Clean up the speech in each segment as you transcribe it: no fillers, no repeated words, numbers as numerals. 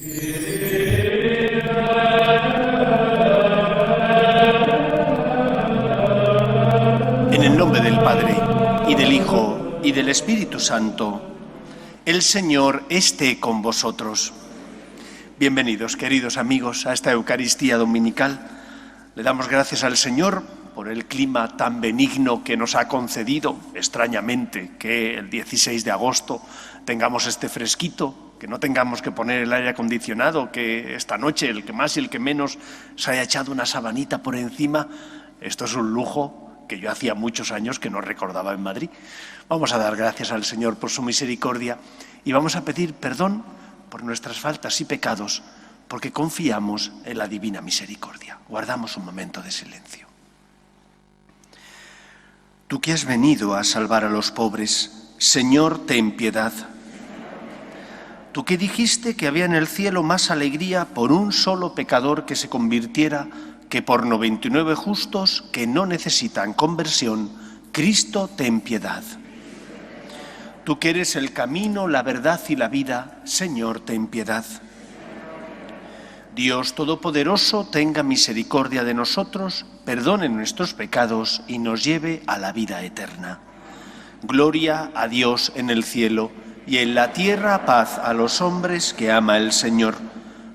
En el nombre del Padre, y del Hijo, y del Espíritu Santo, el Señor esté con vosotros. Bienvenidos, queridos amigos, a esta Eucaristía Dominical. Le damos gracias al Señor por el clima tan benigno que nos ha concedido, extrañamente, que el 16 de agosto tengamos este fresquito, que no tengamos que poner el aire acondicionado, que esta noche el que más y el que menos se haya echado una sabanita por encima. Esto es un lujo que yo hacía muchos años que no recordaba en Madrid. Vamos a dar gracias al Señor por su misericordia y vamos a pedir perdón por nuestras faltas y pecados, porque confiamos en la divina misericordia. Guardamos un momento de silencio. Tú que has venido a salvar a los pobres, Señor, ten piedad. Tú que dijiste que había en el cielo más alegría por un solo pecador que se convirtiera que por 99 justos que no necesitan conversión, Cristo, ten piedad. Tú que eres el camino, la verdad y la vida, Señor, ten piedad. Dios Todopoderoso, tenga misericordia de nosotros, perdone nuestros pecados y nos lleve a la vida eterna. Gloria a Dios en el cielo y en la tierra paz a los hombres que ama el Señor.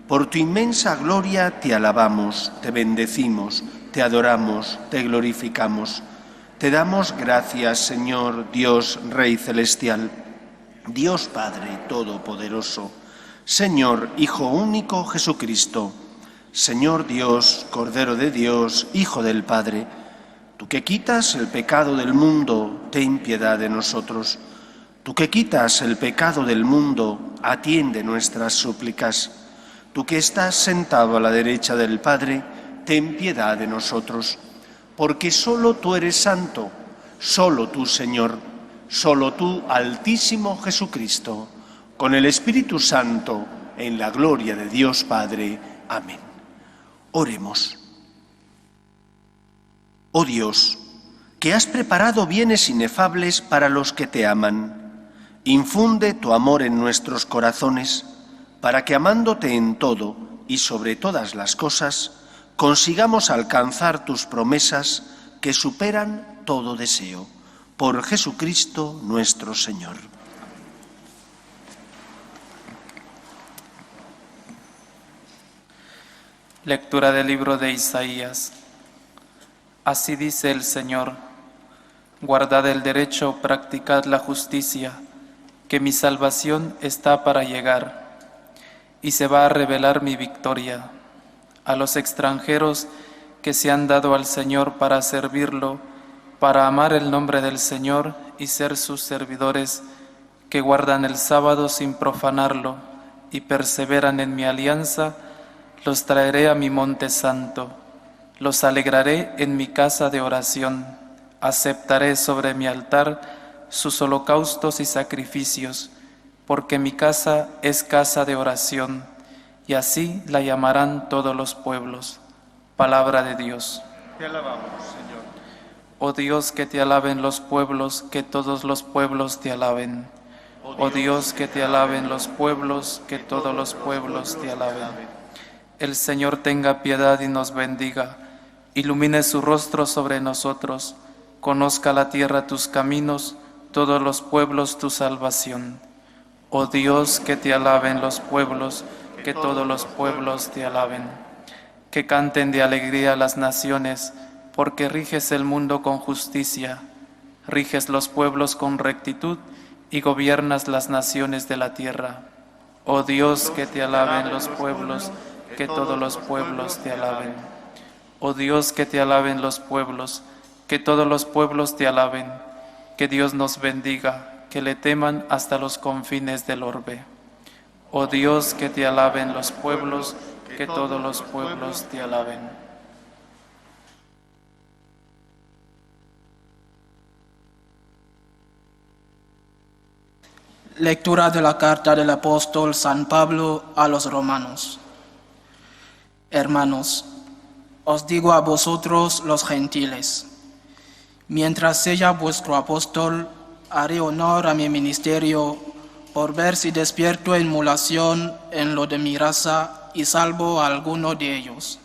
Por tu inmensa gloria te alabamos, te bendecimos, te adoramos, te glorificamos. Te damos gracias, Señor, Dios, Rey celestial, Dios Padre Todopoderoso, Señor, Hijo único Jesucristo, Señor Dios, Cordero de Dios, Hijo del Padre, tú que quitas el pecado del mundo, ten piedad de nosotros. Tú que quitas el pecado del mundo, atiende nuestras súplicas. Tú que estás sentado a la derecha del Padre, ten piedad de nosotros, porque solo tú eres santo, solo tú, Señor, solo tú, Altísimo Jesucristo, con el Espíritu Santo, en la gloria de Dios Padre. Amén. Oremos. Oh Dios, que has preparado bienes inefables para los que te aman, infunde tu amor en nuestros corazones, para que amándote en todo y sobre todas las cosas, consigamos alcanzar tus promesas que superan todo deseo. Por Jesucristo nuestro Señor. Lectura del libro de Isaías. Así dice el Señor: guardad el derecho, practicad la justicia, que mi salvación está para llegar. Y se va a revelar mi victoria. A los extranjeros que se han dado al Señor para servirlo, para amar el nombre del Señor y ser sus servidores, que guardan el sábado sin profanarlo y perseveran en mi alianza, los traeré a mi monte santo, los alegraré en mi casa de oración, aceptaré sobre mi altar sus holocaustos y sacrificios, porque mi casa es casa de oración, y así la llamarán todos los pueblos. Palabra de Dios. Te alabamos, Señor. Oh Dios, que te alaben los pueblos, que todos los pueblos te alaben. Oh Dios, que te alaben los pueblos, que todos los pueblos te alaben. El Señor tenga piedad y nos bendiga, ilumine su rostro sobre nosotros, conozca la tierra tus caminos, todos los pueblos tu salvación. Oh Dios, que te alaben los pueblos, que todos los pueblos te alaben. Que canten de alegría las naciones, porque riges el mundo con justicia, riges los pueblos con rectitud y gobiernas las naciones de la tierra. Oh Dios, que te alaben los pueblos, que todos los pueblos te alaben. Oh Dios, que te alaben los pueblos, que todos los pueblos te alaben. Que Dios nos bendiga, que le teman hasta los confines del orbe. Oh Dios, que te alaben los pueblos, que todos los pueblos te alaben. Lectura de la carta del apóstol San Pablo a los romanos. Hermanos, os digo a vosotros los gentiles, mientras sea vuestro apóstol, haré honor a mi ministerio por ver si despierto emulación en lo de mi raza y salvo a alguno de ellos.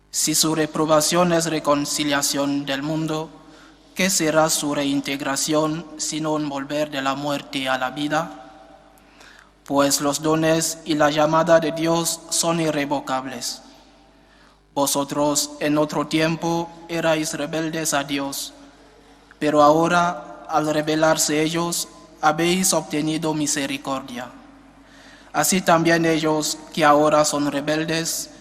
Si su reprobación es reconciliación del mundo, ¿qué será su reintegración sino un volver de la muerte a la vida? Pues los dones y la llamada de Dios son irrevocables. Vosotros en otro tiempo erais rebeldes a Dios, pero ahora, al rebelarse ellos, habéis obtenido misericordia. Así también ellos, que ahora son rebeldes,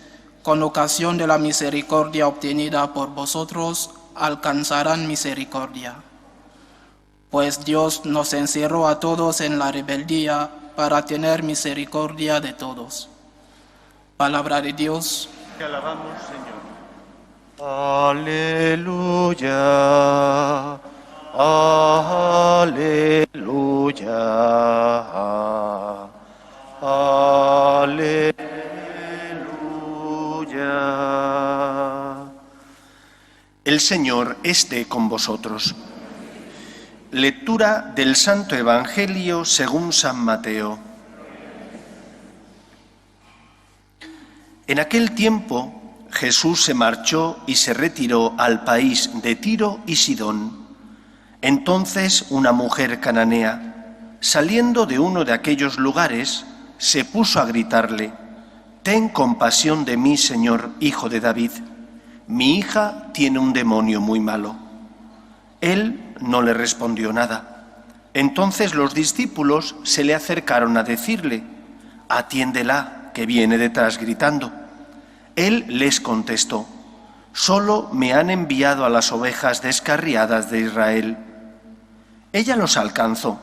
con ocasión de la misericordia obtenida por vosotros, alcanzarán misericordia. Pues Dios nos encerró a todos en la rebeldía para tener misericordia de todos. Palabra de Dios. Te alabamos, Señor. Aleluya, aleluya, aleluya. El Señor esté con vosotros. Lectura del Santo Evangelio según San Mateo. En aquel tiempo Jesús se marchó y se retiró al país de Tiro y Sidón. Entonces una mujer cananea, saliendo de uno de aquellos lugares, se puso a gritarle: «Ten compasión de mí, Señor, hijo de David. Mi hija tiene un demonio muy malo». Él no le respondió nada. Entonces los discípulos se le acercaron a decirle: «Atiéndela, que viene detrás gritando». Él les contestó: «Solo me han enviado a las ovejas descarriadas de Israel». Ella los alcanzó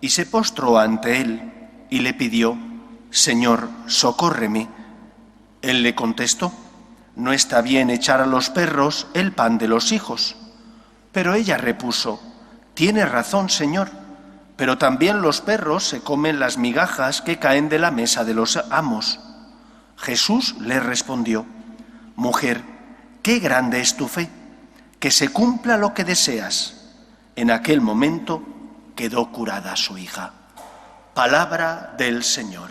y se postró ante él y le pidió: «Señor, socórreme». Él le contestó: «No está bien echar a los perros el pan de los hijos». Pero ella repuso: «Tiene razón, Señor, pero también los perros se comen las migajas que caen de la mesa de los amos». Jesús le respondió: «Mujer, qué grande es tu fe, que se cumpla lo que deseas». En aquel momento quedó curada su hija. Palabra del Señor.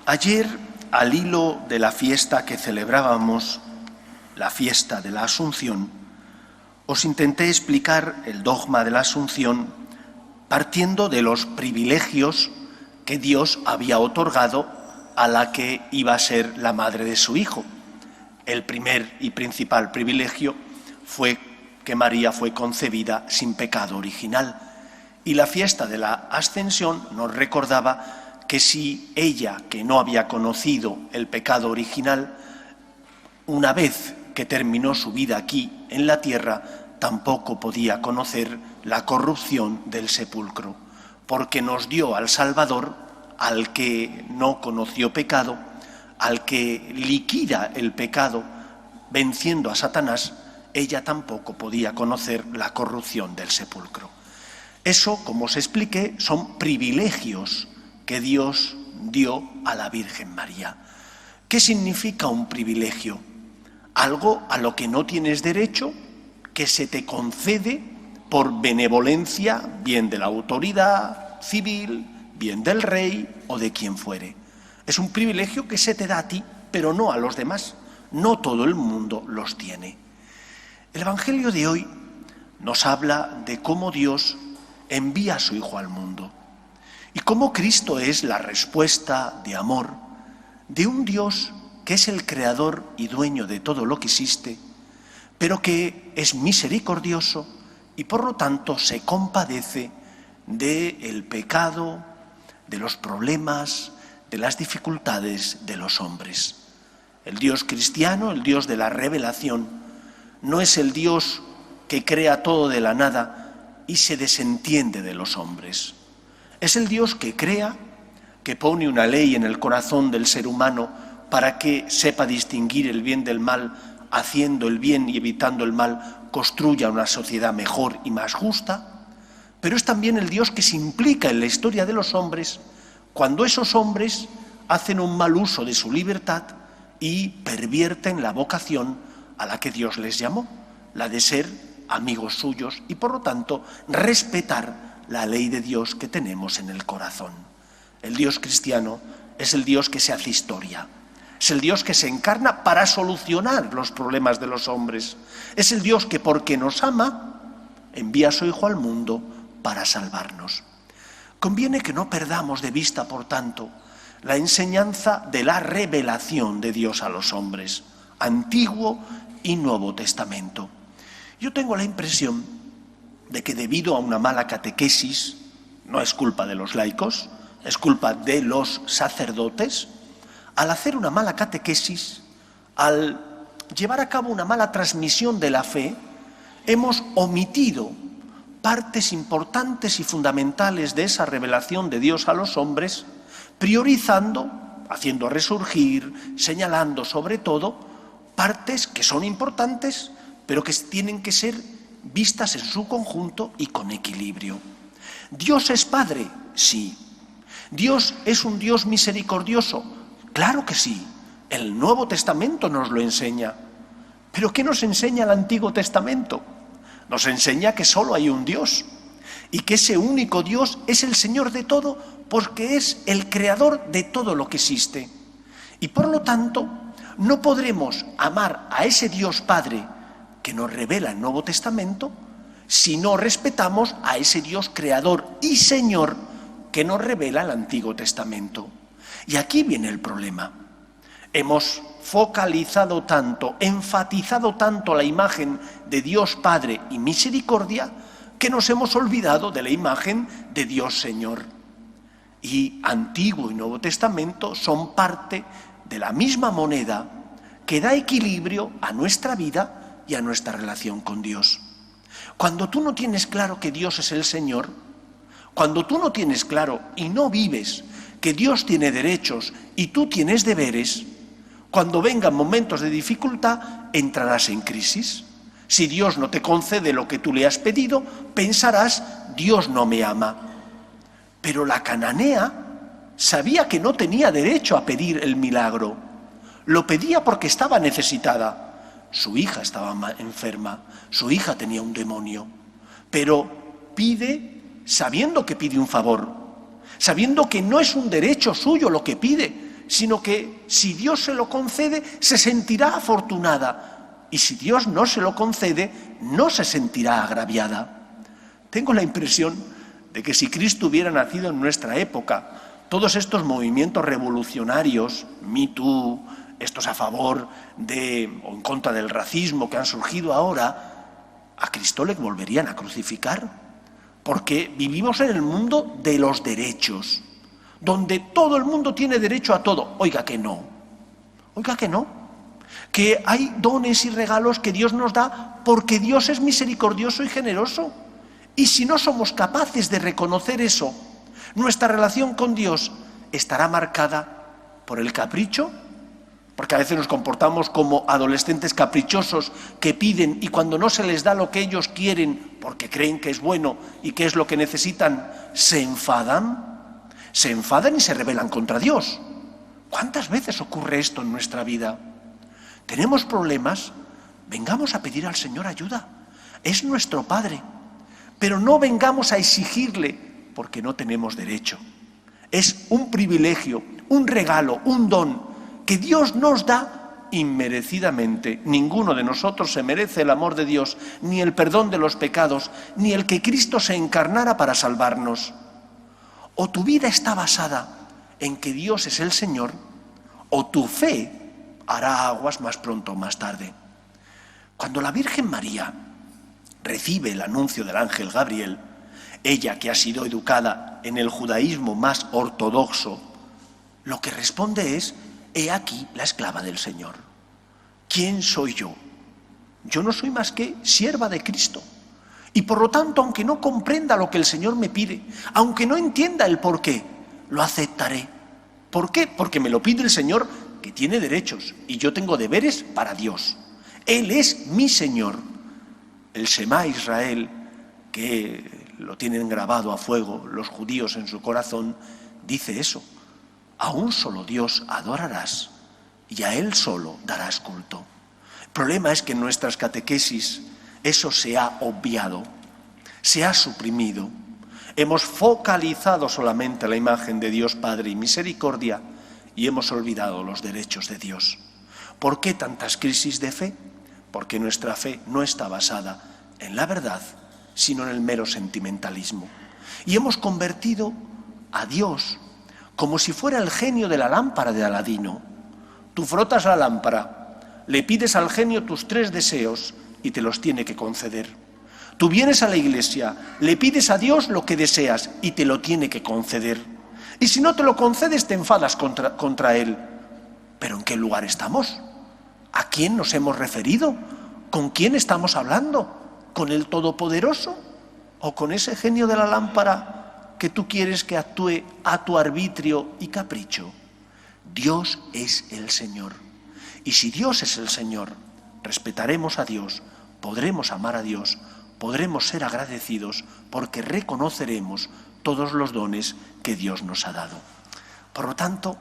Ayer, al hilo de la fiesta que celebrábamos, la fiesta de la Asunción, os intenté explicar el dogma de la Asunción partiendo de los privilegios que Dios había otorgado a la que iba a ser la madre de su Hijo. El primer y principal privilegio fue que María fue concebida sin pecado original. Y la fiesta de la Ascensión nos recordaba que si ella, que no había conocido el pecado original, una vez que terminó su vida aquí en la tierra, tampoco podía conocer la corrupción del sepulcro, porque nos dio al Salvador, al que no conoció pecado, al que liquida el pecado venciendo a Satanás. Ella tampoco podía conocer la corrupción del sepulcro. Eso, como os expliqué, son privilegios que Dios dio a la Virgen María. ¿Qué significa un privilegio? Algo a lo que no tienes derecho, que se te concede por benevolencia, bien de la autoridad civil, bien del rey o de quien fuere. Es un privilegio que se te da a ti, pero no a los demás. No todo el mundo los tiene. El Evangelio de hoy nos habla de cómo Dios envía a su Hijo al mundo y cómo Cristo es la respuesta de amor de un Dios que es el creador y dueño de todo lo que existe, pero que es misericordioso y por lo tanto se compadece del pecado, de los problemas, de las dificultades de los hombres. El Dios cristiano, el Dios de la revelación, no es el Dios que crea todo de la nada y se desentiende de los hombres. Es el Dios que crea, que pone una ley en el corazón del ser humano para que sepa distinguir el bien del mal, haciendo el bien y evitando el mal, construya una sociedad mejor y más justa. Pero es también el Dios que se implica en la historia de los hombres cuando esos hombres hacen un mal uso de su libertad y pervierten la vocación a la que Dios les llamó, la de ser amigos suyos y por lo tanto respetar la ley de Dios que tenemos en el corazón. El Dios cristiano es el Dios que se hace historia. Es el Dios que se encarna para solucionar los problemas de los hombres. Es el Dios que, porque nos ama, envía a su Hijo al mundo para salvarnos. Conviene que no perdamos de vista, por tanto, la enseñanza de la revelación de Dios a los hombres, Antiguo y Nuevo Testamento. Yo tengo la impresión de que debido a una mala catequesis, no es culpa de los laicos, es culpa de los sacerdotes, al hacer una mala catequesis, al llevar a cabo una mala transmisión de la fe, hemos omitido partes importantes y fundamentales de esa revelación de Dios a los hombres, priorizando, haciendo resurgir, señalando sobre todo, partes que son importantes, pero que tienen que ser vistas en su conjunto y con equilibrio. ¿Dios es Padre? Sí. ¿Dios es un Dios misericordioso? Claro que sí. El Nuevo Testamento nos lo enseña. ¿Pero qué nos enseña el Antiguo Testamento? Nos enseña que solo hay un Dios y que ese único Dios es el Señor de todo porque es el creador de todo lo que existe. Y por lo tanto, no podremos amar a ese Dios Padre que nos revela el Nuevo Testamento si no respetamos a ese Dios creador y Señor que nos revela el Antiguo Testamento. Y aquí viene el problema. Hemos focalizado tanto, enfatizado tanto la imagen de Dios Padre y misericordia que nos hemos olvidado de la imagen de Dios Señor. Y Antiguo y Nuevo Testamento son parte de la misma moneda que da equilibrio a nuestra vida y a nuestra relación con Dios. Cuando tú no tienes claro que Dios es el Señor, cuando tú no tienes claro y no vives que Dios tiene derechos y tú tienes deberes, cuando vengan momentos de dificultad, entrarás en crisis. Si Dios no te concede lo que tú le has pedido, pensarás, Dios no me ama. Pero la cananea sabía que no tenía derecho a pedir el milagro. Lo pedía porque estaba necesitada. Su hija estaba enferma, su hija tenía un demonio. Pero pide sabiendo que pide un favor, sabiendo que no es un derecho suyo lo que pide, sino que si Dios se lo concede, se sentirá afortunada. Y si Dios no se lo concede, no se sentirá agraviada. Tengo la impresión de que si Cristo hubiera nacido en nuestra época, todos estos movimientos revolucionarios, Me Too, estos a favor de o en contra del racismo que han surgido ahora, a Cristo le volverían a crucificar. Porque vivimos en el mundo de los derechos, donde todo el mundo tiene derecho a todo. Oiga que no, que hay dones y regalos que Dios nos da porque Dios es misericordioso y generoso. Y si no somos capaces de reconocer eso, nuestra relación con Dios estará marcada por el capricho, porque a veces nos comportamos como adolescentes caprichosos que piden y cuando no se les da lo que ellos quieren, porque creen que es bueno y que es lo que necesitan, se enfadan y se rebelan contra Dios. ¿Cuántas veces ocurre esto en nuestra vida? Tenemos problemas, vengamos a pedir al Señor ayuda. Es nuestro Padre, pero no vengamos a exigirle porque no tenemos derecho. Es un privilegio, un regalo, un don que Dios nos da inmerecidamente. Ninguno de nosotros se merece el amor de Dios, ni el perdón de los pecados, ni el que Cristo se encarnara para salvarnos. O tu vida está basada en que Dios es el Señor, o tu fe hará aguas más pronto o más tarde. Cuando la Virgen María recibe el anuncio del ángel Gabriel, ella que ha sido educada en el judaísmo más ortodoxo, lo que responde es: he aquí la esclava del Señor. ¿Quién soy yo? Yo no soy más que sierva de Cristo. Y por lo tanto, aunque no comprenda lo que el Señor me pide, aunque no entienda el por qué, lo aceptaré. ¿Por qué? Porque me lo pide el Señor, que tiene derechos, y yo tengo deberes para Dios. Él es mi Señor. El Shema Israel, que lo tienen grabado a fuego los judíos en su corazón, dice eso: a un solo Dios adorarás y a Él solo darás culto. El problema es que en nuestras catequesis Eso se ha obviado, se ha suprimido. Hemos focalizado solamente la imagen de Dios Padre y misericordia y hemos olvidado los derechos de Dios. ¿Por qué tantas crisis de fe? Porque nuestra fe no está basada en la verdad, sino en el mero sentimentalismo. Y hemos convertido a Dios como si fuera el genio de la lámpara de Aladino. Tú frotas la lámpara, le pides al genio tus 3 deseos y te los tiene que conceder. Tú vienes a la iglesia, le pides a Dios lo que deseas y te lo tiene que conceder. Y si no te lo concedes, te enfadas contra Él. ¿Pero en qué lugar estamos? ¿A quién nos hemos referido? ¿Con quién estamos hablando? ¿Con el Todopoderoso? ¿O con ese genio de la lámpara que tú quieres que actúe a tu arbitrio y capricho? Dios es el Señor. Y si Dios es el Señor, respetaremos a Dios, podremos amar a Dios, podremos ser agradecidos porque reconoceremos todos los dones que Dios nos ha dado. Por lo tanto,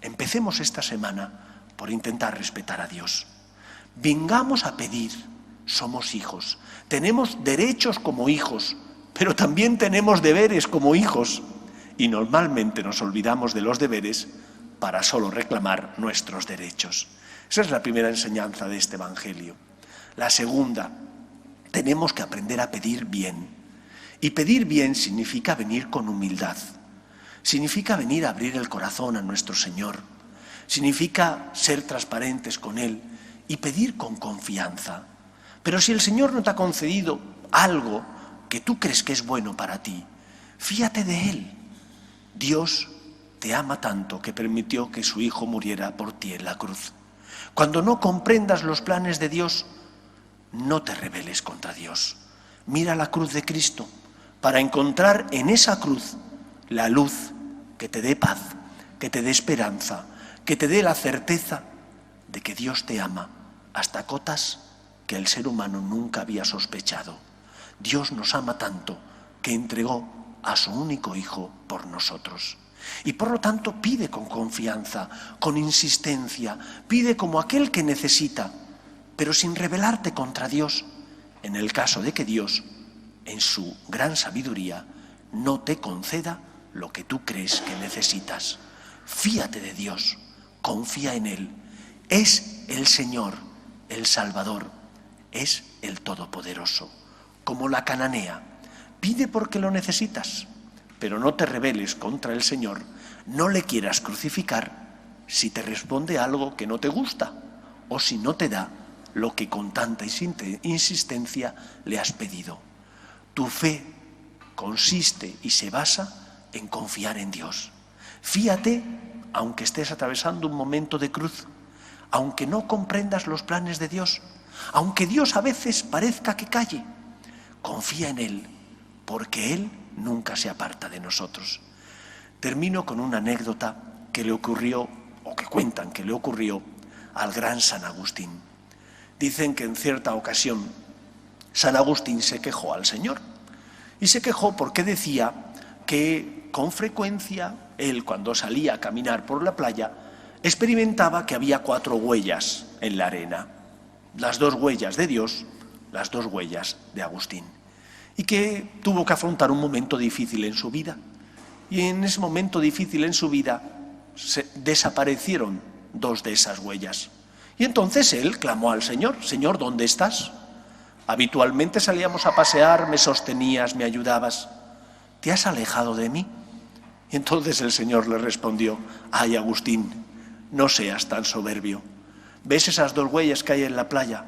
empecemos esta semana por intentar respetar a Dios. Vengamos a pedir, somos hijos, tenemos derechos como hijos, pero también tenemos deberes como hijos. Y normalmente nos olvidamos de los deberes para solo reclamar nuestros derechos. Esa es la primera enseñanza de este Evangelio. La segunda, tenemos que aprender a pedir bien. Y pedir bien significa venir con humildad. Significa venir a abrir el corazón a nuestro Señor. Significa ser transparentes con Él y pedir con confianza. Pero si el Señor no te ha concedido algo que tú crees que es bueno para ti, fíate de Él. Dios te ama tanto que permitió que su Hijo muriera por ti en la cruz. Cuando no comprendas los planes de Dios, no te rebeles contra Dios. Mira la cruz de Cristo para encontrar en esa cruz la luz que te dé paz, que te dé esperanza, que te dé la certeza de que Dios te ama hasta cotas que el ser humano nunca había sospechado. Dios nos ama tanto que entregó a su único Hijo por nosotros. Y por lo tanto pide con confianza, con insistencia, pide como aquel que necesita, pero sin rebelarte contra Dios, en el caso de que Dios, en su gran sabiduría, no te conceda lo que tú crees que necesitas. Fíate de Dios, confía en Él. Es el Señor, el Salvador, es el Todopoderoso. Como la cananea, pide porque lo necesitas, pero no te rebeles contra el Señor, no le quieras crucificar si te responde algo que no te gusta o si no te da lo que con tanta insistencia le has pedido. Tu fe consiste y se basa en confiar en Dios. Fíate, aunque estés atravesando un momento de cruz, aunque no comprendas los planes de Dios, aunque Dios a veces parezca que calle, confía en Él, porque Él nunca se aparta de nosotros. Termino con una anécdota que le ocurrió, o que cuentan que le ocurrió al gran San Agustín. Dicen que en cierta ocasión San Agustín se quejó al Señor. Y se quejó porque decía que con frecuencia él, cuando salía a caminar por la playa, experimentaba que había 4 huellas en la arena. Las 2 huellas de Dios, las 2 huellas de Agustín. Y que tuvo que afrontar un momento difícil en su vida. Y en ese momento difícil en su vida desaparecieron 2 de esas huellas. Y entonces él clamó al Señor: Señor, ¿dónde estás? Habitualmente salíamos a pasear, me sostenías, me ayudabas. ¿Te has alejado de mí? Y entonces el Señor le respondió: ay, Agustín, no seas tan soberbio. ¿Ves esas 2 huellas que hay en la playa?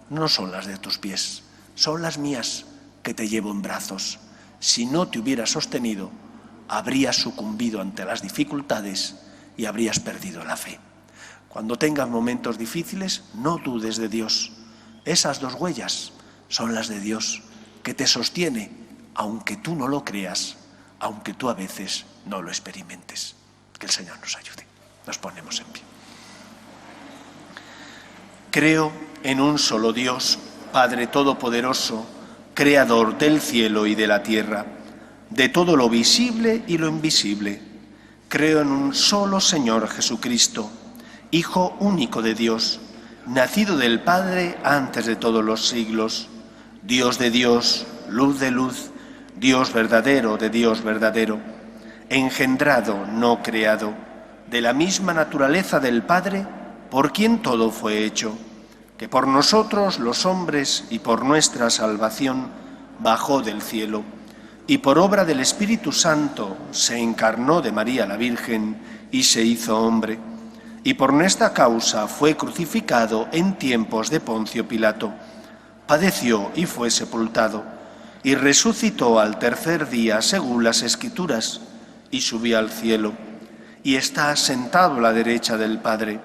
No son las de tus pies, son las mías que te llevo en brazos. Si no te hubieras sostenido, habrías sucumbido ante las dificultades y habrías perdido la fe. Cuando tengas momentos difíciles, no dudes de Dios. Esas 2 huellas son las de Dios, que te sostiene, aunque tú no lo creas, aunque tú a veces no lo experimentes. Que el Señor nos ayude. Nos ponemos en pie. Creo en un solo Dios, Padre Todopoderoso, Creador del cielo y de la tierra, de todo lo visible y lo invisible. Creo en un solo Señor Jesucristo, Hijo único de Dios, nacido del Padre antes de todos los siglos, Dios de Dios, luz de luz, Dios verdadero de Dios verdadero, engendrado, no creado, de la misma naturaleza del Padre, por quien todo fue hecho, que por nosotros los hombres y por nuestra salvación bajó del cielo, y por obra del Espíritu Santo se encarnó de María la Virgen y se hizo hombre, y por nuestra causa fue crucificado en tiempos de Poncio Pilato, padeció y fue sepultado, y resucitó al tercer día según las Escrituras, y subió al cielo, y está sentado a la derecha del Padre,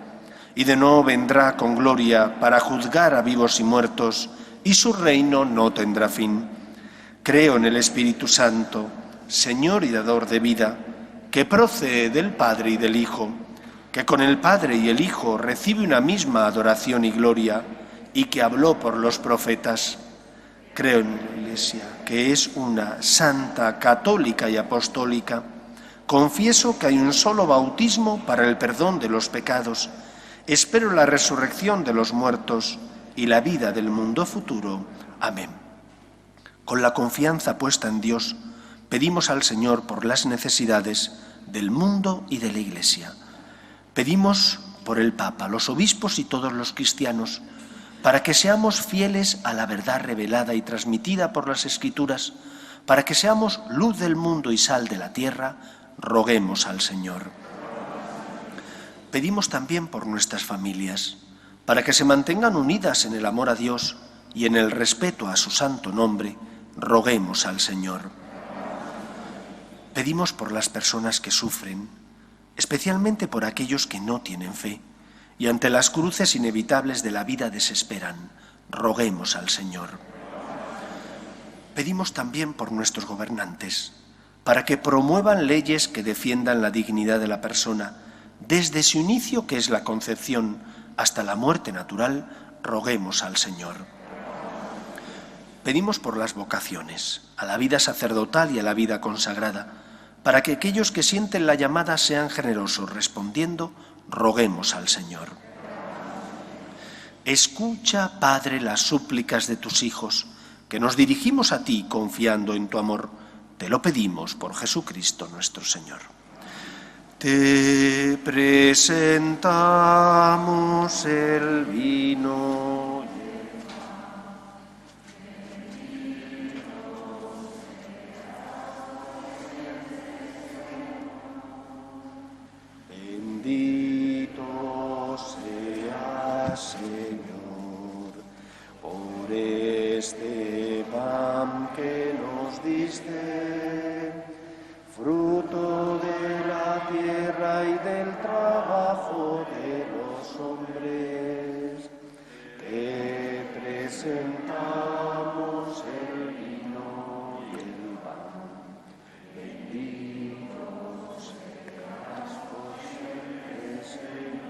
y de nuevo vendrá con gloria para juzgar a vivos y muertos, y su reino no tendrá fin. Creo en el Espíritu Santo, Señor y dador de vida, que procede del Padre y del Hijo, que con el Padre y el Hijo recibe una misma adoración y gloria, y que habló por los profetas. Creo en la Iglesia, que es una santa, católica y apostólica. Confieso que hay un solo bautismo para el perdón de los pecados. Espero la resurrección de los muertos y la vida del mundo futuro. Amén. Con la confianza puesta en Dios, pedimos al Señor por las necesidades del mundo y de la Iglesia. Pedimos por el Papa, los obispos y todos los cristianos, para que seamos fieles a la verdad revelada y transmitida por las Escrituras, para que seamos luz del mundo y sal de la tierra, roguemos al Señor. Pedimos también por nuestras familias, para que se mantengan unidas en el amor a Dios y en el respeto a su santo nombre, roguemos al Señor. Pedimos por las personas que sufren, especialmente por aquellos que no tienen fe, y ante las cruces inevitables de la vida desesperan, roguemos al Señor. Pedimos también por nuestros gobernantes, para que promuevan leyes que defiendan la dignidad de la persona, desde su inicio, que es la concepción, hasta la muerte natural, roguemos al Señor. Pedimos por las vocaciones, a la vida sacerdotal y a la vida consagrada, para que aquellos que sienten la llamada sean generosos respondiendo, roguemos al Señor. Escucha, Padre, las súplicas de tus hijos, que nos dirigimos a ti confiando en tu amor. Te lo pedimos por Jesucristo nuestro Señor. Te presentamos el vino. Bendito seas, Señor, por este pan que nos diste, fruto de la tierra y del trabajo de los hombres. Te presentamos el vino y el pan. Bendito seas por siempre, Señor.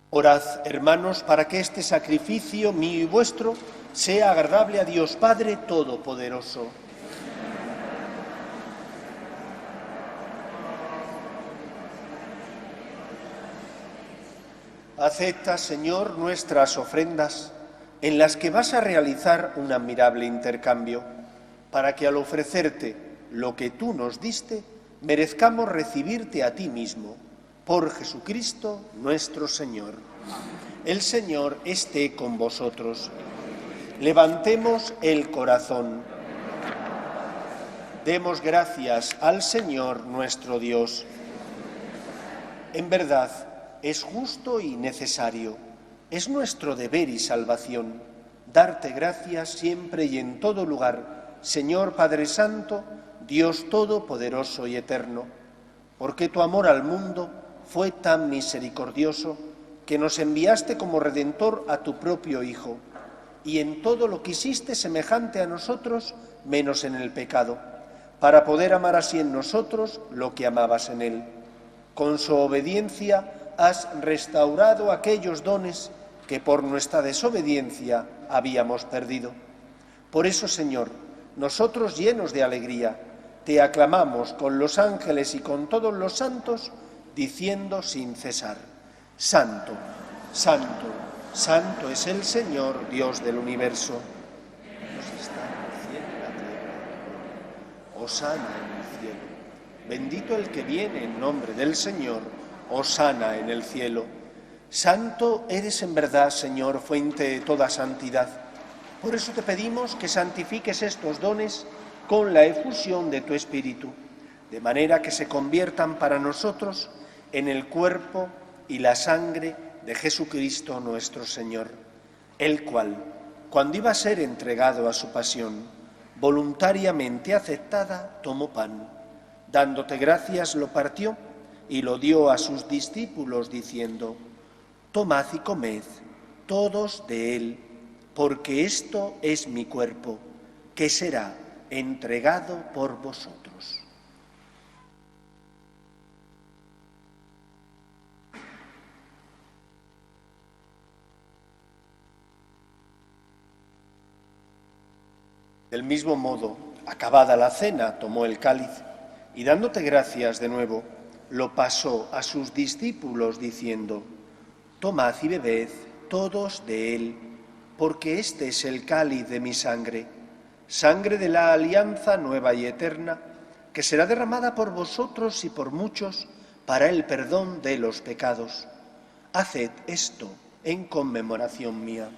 Orad, hermanos, para que este sacrificio mío y vuestro sea agradable a Dios Padre Todopoderoso. Acepta, Señor, nuestras ofrendas, en las que vas a realizar un admirable intercambio, para que al ofrecerte lo que tú nos diste, merezcamos recibirte a ti mismo. Por Jesucristo nuestro Señor. El Señor esté con vosotros. Levantemos el corazón. Demos gracias al Señor nuestro Dios. En verdad, es justo y necesario, es nuestro deber y salvación, darte gracias siempre y en todo lugar, Señor Padre Santo, Dios Todopoderoso y Eterno, porque tu amor al mundo fue tan misericordioso que nos enviaste como Redentor a tu propio Hijo, y en todo lo quisiste semejante a nosotros, menos en el pecado, para poder amar así en nosotros lo que amabas en Él. Con su obediencia has restaurado aquellos dones que por nuestra desobediencia habíamos perdido. Por eso, Señor, nosotros llenos de alegría, te aclamamos con los ángeles y con todos los santos, diciendo sin cesar: Santo, Santo, Santo es el Señor, Dios del universo. Dios está en el cielo y la tierra. Hosana en el cielo. Bendito el que viene en nombre del Señor. Hosana en el cielo. Santo eres en verdad, Señor, fuente de toda santidad. Por eso te pedimos que santifiques estos dones con la efusión de tu Espíritu, de manera que se conviertan para nosotros en el cuerpo y la sangre de Jesucristo nuestro Señor, el cual, cuando iba a ser entregado a su pasión, voluntariamente aceptada, tomó pan, dándote gracias lo partió y lo dio a sus discípulos diciendo: Tomad y comed todos de él, porque esto es mi cuerpo, que será entregado por vosotros. Del mismo modo, acabada la cena, tomó el cáliz y dándote gracias de nuevo, lo pasó a sus discípulos diciendo: Tomad y bebed todos de él, porque este es el cáliz de mi sangre, sangre de la alianza nueva y eterna, que será derramada por vosotros y por muchos para el perdón de los pecados. Haced esto en conmemoración mía.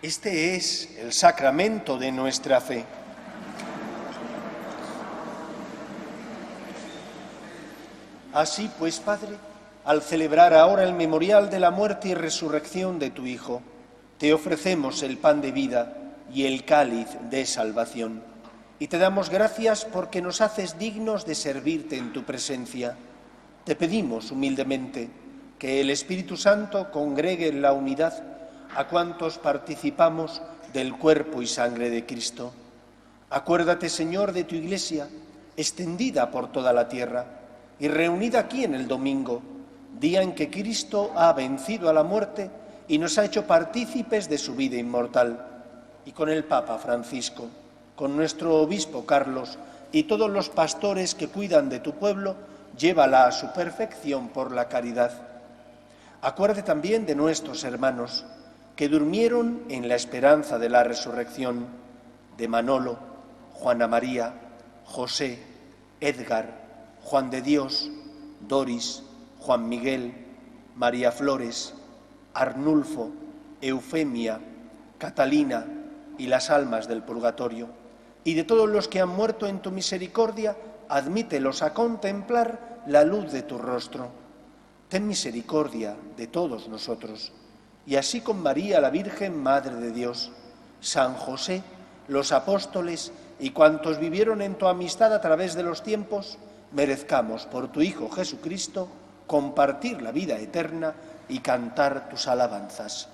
Este es el sacramento de nuestra fe. Así pues, Padre, al celebrar ahora el memorial de la muerte y resurrección de tu Hijo, te ofrecemos el pan de vida y el cáliz de salvación. Y te damos gracias porque nos haces dignos de servirte en tu presencia. Te pedimos humildemente que el Espíritu Santo congregue en la unidad a cuantos participamos del cuerpo y sangre de Cristo. Acuérdate, Señor, de tu Iglesia, extendida por toda la tierra y reunida aquí en el domingo, día en que Cristo ha vencido a la muerte y nos ha hecho partícipes de su vida inmortal. Y con el Papa Francisco, con nuestro obispo Carlos y todos los pastores que cuidan de tu pueblo, llévala a su perfección por la caridad. Acuérdate también de nuestros hermanos que durmieron en la esperanza de la resurrección, de Manolo, Juana María, José, Edgar, Juan de Dios, Doris, Juan Miguel, María Flores, Arnulfo, Eufemia, Catalina y las almas del purgatorio, y de todos los que han muerto en tu misericordia, admítelos a contemplar la luz de tu rostro. Ten misericordia de todos nosotros. Y así con María, la Virgen, Madre de Dios, San José, los apóstoles y cuantos vivieron en tu amistad a través de los tiempos, merezcamos por tu Hijo Jesucristo compartir la vida eterna y cantar tus alabanzas.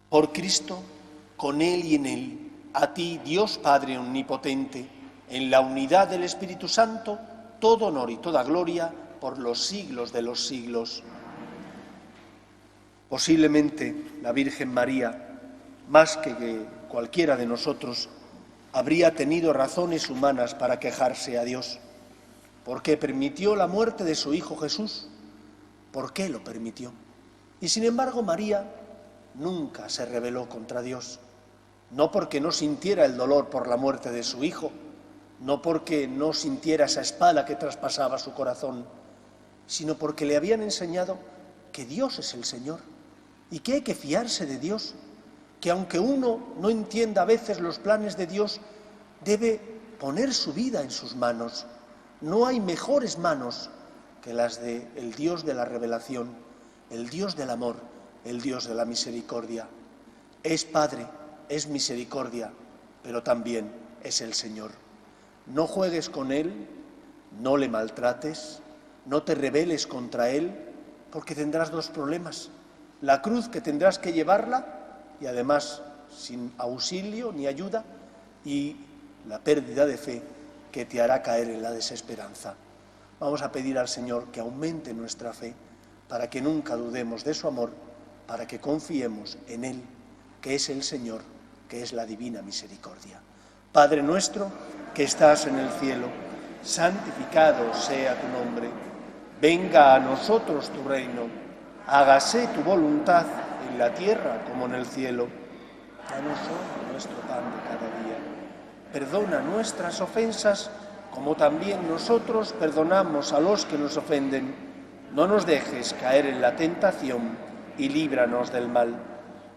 Por Cristo, con Él y en Él, a ti, Dios Padre Omnipotente, en la unidad del Espíritu Santo, todo honor y toda gloria por los siglos de los siglos. Posiblemente la Virgen María, más que cualquiera de nosotros, habría tenido razones humanas para quejarse a Dios. ¿Por qué permitió la muerte de su Hijo Jesús? ¿Por qué lo permitió? Y sin embargo María nunca se rebeló contra Dios, no porque no sintiera el dolor por la muerte de su Hijo, no porque no sintiera esa espada que traspasaba su corazón, sino porque le habían enseñado que Dios es el Señor y que hay que fiarse de Dios, que aunque uno no entienda a veces los planes de Dios, debe poner su vida en sus manos. No hay mejores manos que las del Dios de la revelación, el Dios del amor, el Dios de la misericordia. Es Padre, es misericordia, pero también es el Señor. No juegues con Él, no le maltrates, no te rebeles contra Él, porque tendrás dos problemas. La cruz, que tendrás que llevarla, y además sin auxilio ni ayuda, y la pérdida de fe que te hará caer en la desesperanza. Vamos a pedir al Señor que aumente nuestra fe para que nunca dudemos de su amor, para que confiemos en Él, que es el Señor, que es la divina misericordia. Padre nuestro, que estás en el cielo, santificado sea tu nombre. Venga a nosotros tu reino. Hágase tu voluntad en la tierra como en el cielo. Danos hoy nuestro pan de cada día. Perdona nuestras ofensas, como también nosotros perdonamos a los que nos ofenden. No nos dejes caer en la tentación y líbranos del mal.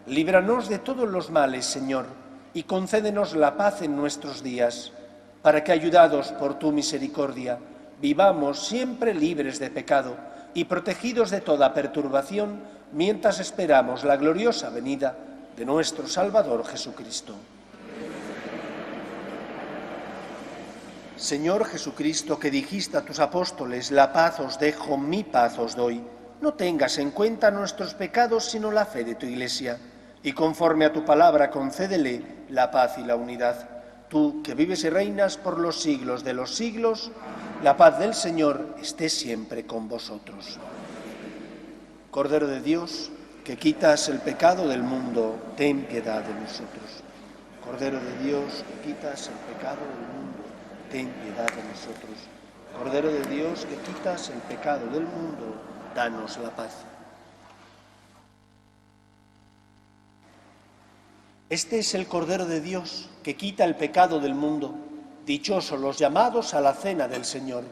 Líbranos de todos los males, Señor, y concédenos la paz en nuestros días, para que, ayudados por tu misericordia, vivamos siempre libres de pecado y protegidos de toda perturbación, mientras esperamos la gloriosa venida de nuestro Salvador Jesucristo. Señor Jesucristo, que dijiste a tus apóstoles: la paz os dejo, mi paz os doy, no tengas en cuenta nuestros pecados, sino la fe de tu Iglesia, y conforme a tu palabra concédele la paz y la unidad. Tú, que vives y reinas por los siglos de los siglos, la paz del Señor esté siempre con vosotros. Cordero de Dios, que quitas el pecado del mundo, ten piedad de nosotros. Cordero de Dios, que quitas el pecado del mundo, ten piedad de nosotros. Cordero de Dios, que quitas el pecado del mundo, danos la paz. Este es el Cordero de Dios, que quita el pecado del mundo. Dichosos los llamados a la cena del Señor.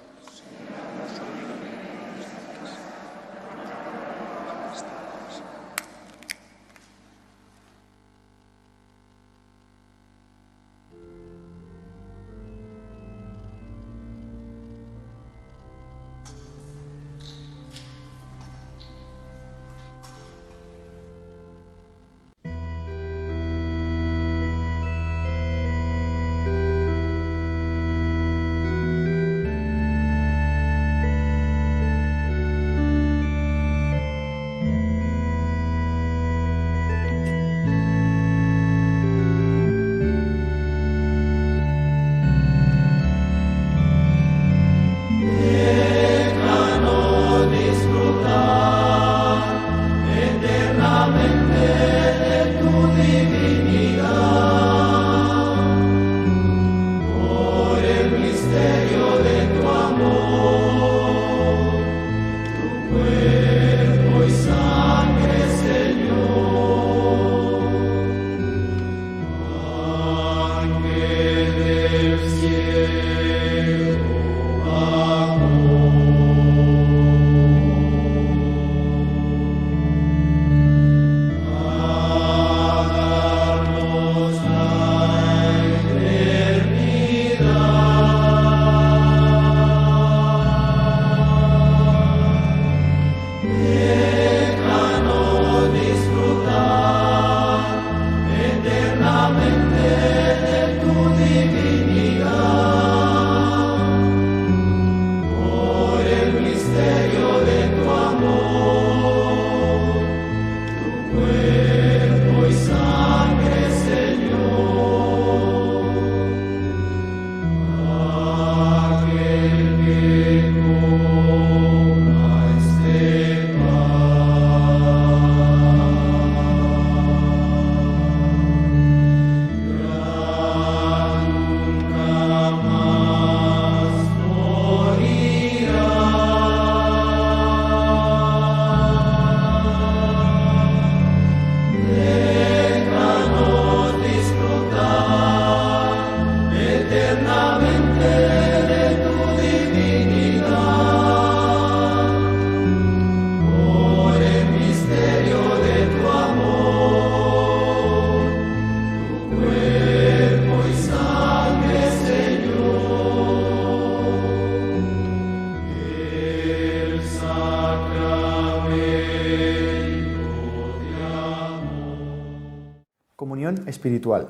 Comunión espiritual.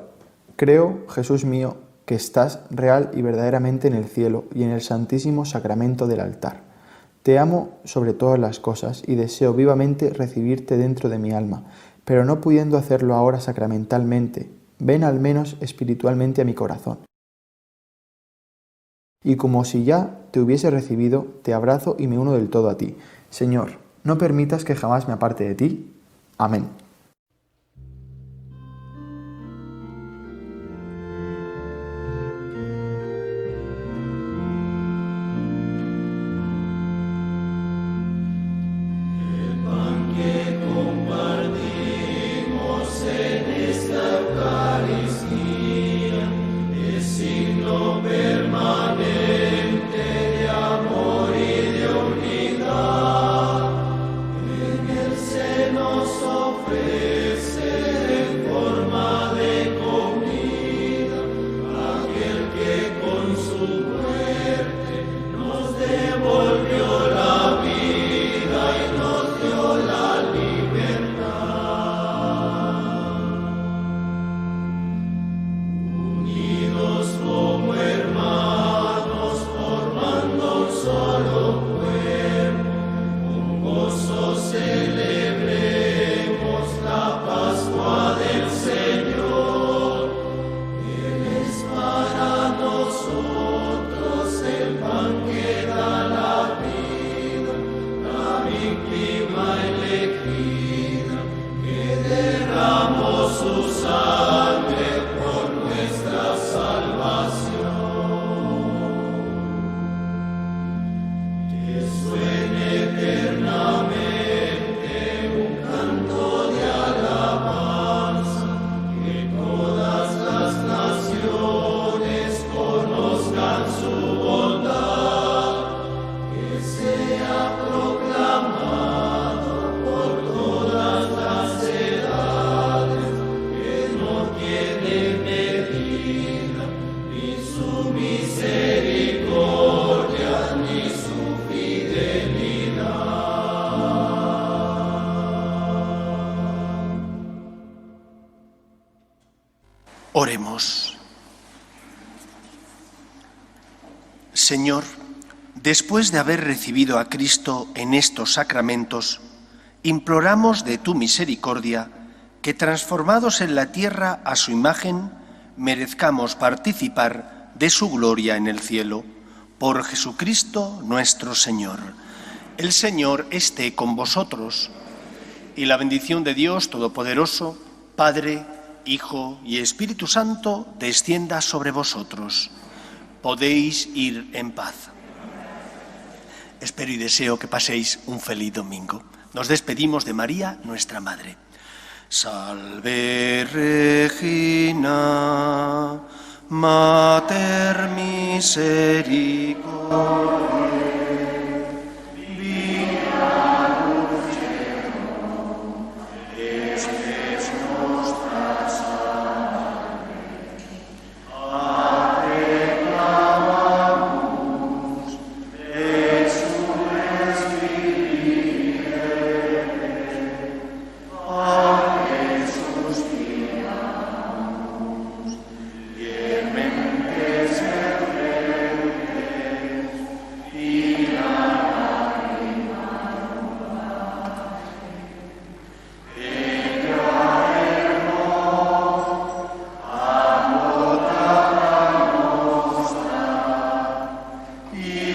Creo, Jesús mío, que estás real y verdaderamente en el cielo y en el santísimo sacramento del altar. Te amo sobre todas las cosas y deseo vivamente recibirte dentro de mi alma, pero no pudiendo hacerlo ahora sacramentalmente, ven al menos espiritualmente a mi corazón. Y como si ya te hubiese recibido, te abrazo y me uno del todo a ti. Señor, no permitas que jamás me aparte de ti. Amén. Oremos. Señor, después de haber recibido a Cristo en estos sacramentos, imploramos de tu misericordia que, transformados en la tierra a su imagen, merezcamos participar de su gloria en el cielo. Por Jesucristo nuestro Señor. El Señor esté con vosotros, y la bendición de Dios Todopoderoso, Padre, Hijo y Espíritu Santo, descienda sobre vosotros. Podéis ir en paz. Espero y deseo que paséis un feliz domingo. Nos despedimos de María, nuestra Madre. Salve Regina, Mater Misericordiae. Yeah.